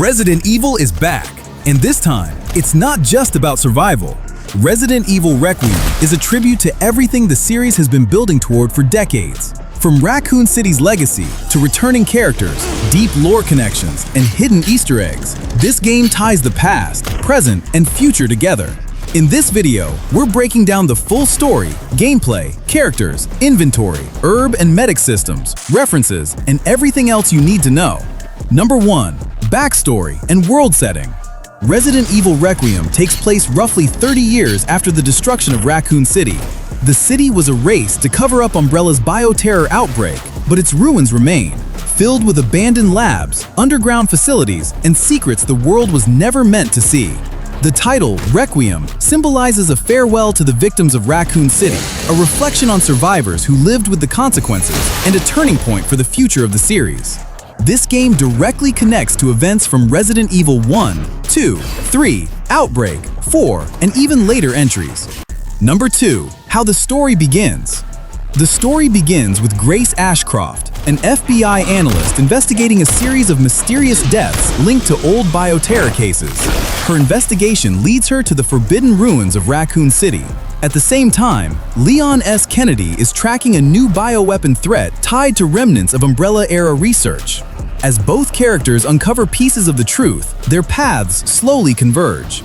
Resident Evil is back, and this time, it's not just about survival. Resident Evil Requiem is a tribute to everything the series has been building toward for decades. From Raccoon City's legacy to returning characters, deep lore connections, and hidden Easter eggs, this game ties the past, present, and future together. In this video, we're breaking down the full story, gameplay, characters, inventory, herb and medic systems, references, and everything else you need to know. Number 1. Backstory and world setting. Resident Evil Requiem takes place roughly 30 years after the destruction of Raccoon City. The city was erased to cover up Umbrella's bioterror outbreak, but its ruins remain, filled with abandoned labs, underground facilities, and secrets the world was never meant to see. The title, Requiem, symbolizes a farewell to the victims of Raccoon City, a reflection on survivors who lived with the consequences, and a turning point for the future of the series. This game directly connects to events from Resident Evil 1, 2, 3, Outbreak, 4, and even later entries. Number 2. How the story begins. The story begins with Grace Ashcroft, an FBI analyst investigating a series of mysterious deaths linked to old bioterror cases. Her investigation leads her to the forbidden ruins of Raccoon City. At the same time, Leon S. Kennedy is tracking a new bioweapon threat tied to remnants of Umbrella-era research. As both characters uncover pieces of the truth, their paths slowly converge.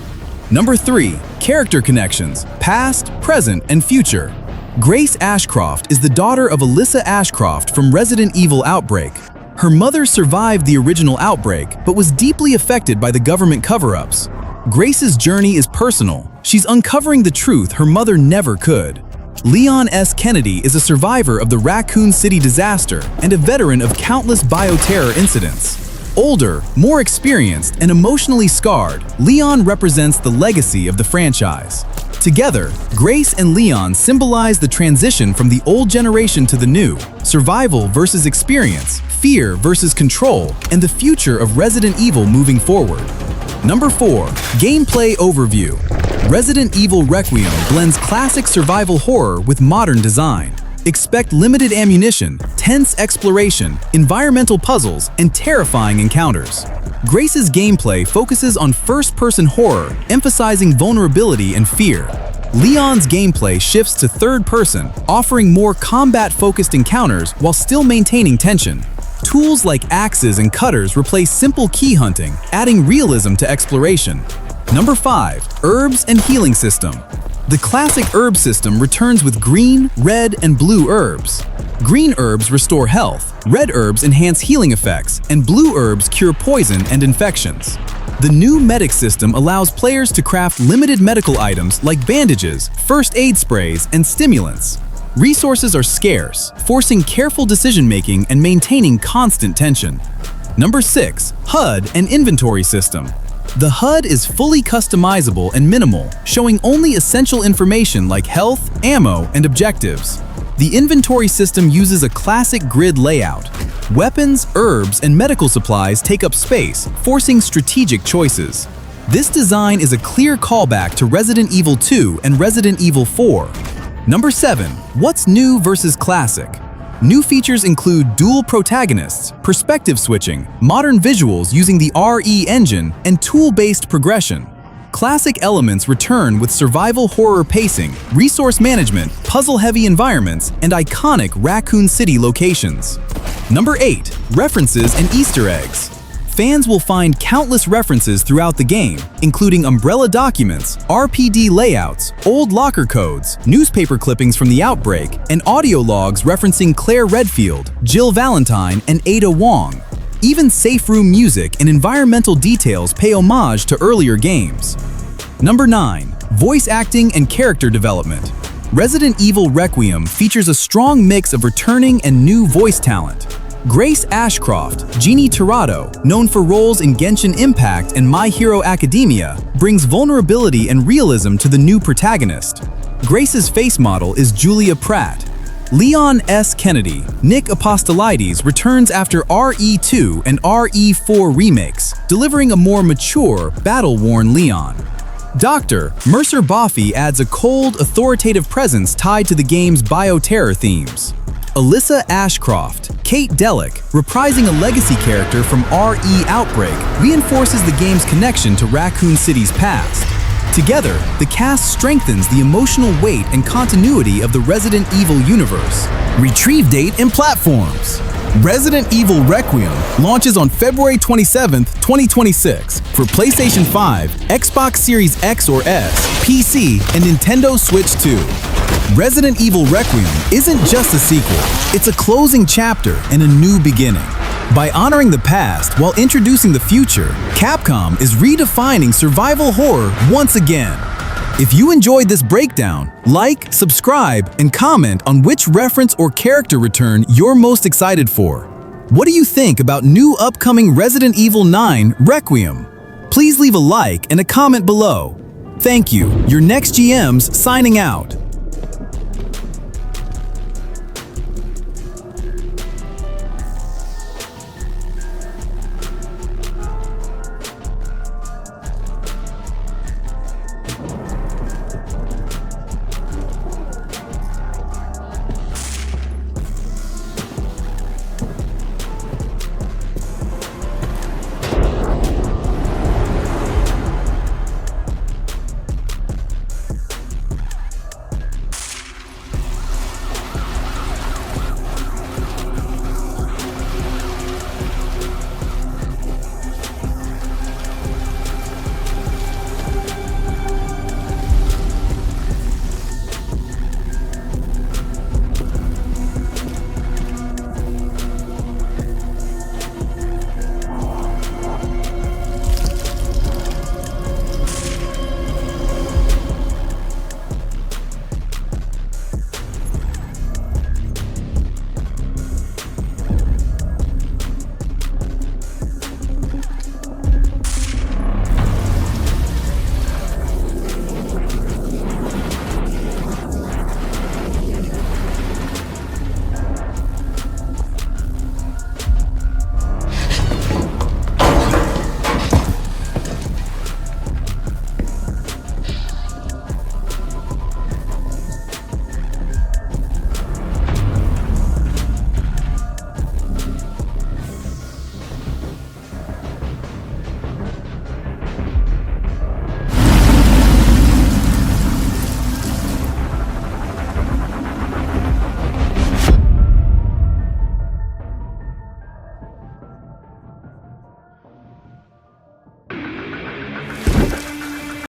Number 3. Character connections, past, present, and future. Grace Ashcroft is the daughter of Alyssa Ashcroft from Resident Evil Outbreak. Her mother survived the original outbreak, but was deeply affected by the government cover-ups. Grace's journey is personal. She's uncovering the truth her mother never could. Leon S. Kennedy is a survivor of the Raccoon City disaster and a veteran of countless bioterror incidents. Older, more experienced, and emotionally scarred, Leon represents the legacy of the franchise. Together, Grace and Leon symbolize the transition from the old generation to the new, survival versus experience, fear versus control, and the future of Resident Evil moving forward. Number 4. Gameplay overview. Resident Evil Requiem blends classic survival horror with modern design. Expect limited ammunition, tense exploration, environmental puzzles, and terrifying encounters. Grace's gameplay focuses on first-person horror, emphasizing vulnerability and fear. Leon's gameplay shifts to third-person, offering more combat-focused encounters while still maintaining tension. Tools like axes and cutters replace simple key hunting, adding realism to exploration. Number 5. Herbs and healing system. The classic herb system returns with green, red, and blue herbs. Green herbs restore health, red herbs enhance healing effects, and blue herbs cure poison and infections. The new medic system allows players to craft limited medical items like bandages, first aid sprays, and stimulants. Resources are scarce, forcing careful decision-making and maintaining constant tension. Number 6. HUD and inventory system. The HUD is fully customizable and minimal, showing only essential information like health, ammo, and objectives. The inventory system uses a classic grid layout. Weapons, herbs, and medical supplies take up space, forcing strategic choices. This design is a clear callback to Resident Evil 2 and Resident Evil 4. Number 7. What's new versus classic? New features include dual protagonists, perspective switching, modern visuals using the RE engine, and tool-based progression. Classic elements return with survival horror pacing, resource management, puzzle-heavy environments, and iconic Raccoon City locations. Number 8. References and Easter eggs. Fans will find countless references throughout the game, including Umbrella documents, RPD layouts, old locker codes, newspaper clippings from the outbreak, and audio logs referencing Claire Redfield, Jill Valentine, and Ada Wong. Even safe room music and environmental details pay homage to earlier games. Number 9. Voice acting and character development. Resident Evil Requiem features a strong mix of returning and new voice talent. Grace Ashcroft, Jeannie Tirado, known for roles in Genshin Impact and My Hero Academia, brings vulnerability and realism to the new protagonist. Grace's face model is Julia Pratt. Leon S. Kennedy, Nick Apostolides returns after RE2 and RE4 remakes, delivering a more mature, battle-worn Leon. Dr. Mercer Boffey adds a cold, authoritative presence tied to the game's bioterror themes. Alyssa Ashcroft, Kate Delic, reprising a legacy character from RE Outbreak, reinforces the game's connection to Raccoon City's past. Together, the cast strengthens the emotional weight and continuity of the Resident Evil universe. Retrieve date and platforms. Resident Evil Requiem launches on February 27, 2026 for PlayStation 5, Xbox Series X or S, PC, and Nintendo Switch 2. Resident Evil Requiem isn't just a sequel, it's a closing chapter and a new beginning. By honoring the past while introducing the future, Capcom is redefining survival horror once again. If you enjoyed this breakdown, like, subscribe, and comment on which reference or character return you're most excited for. What do you think about new upcoming Resident Evil 9 Requiem? Please leave a like and a comment below. Thank you. Your Next GM's signing out.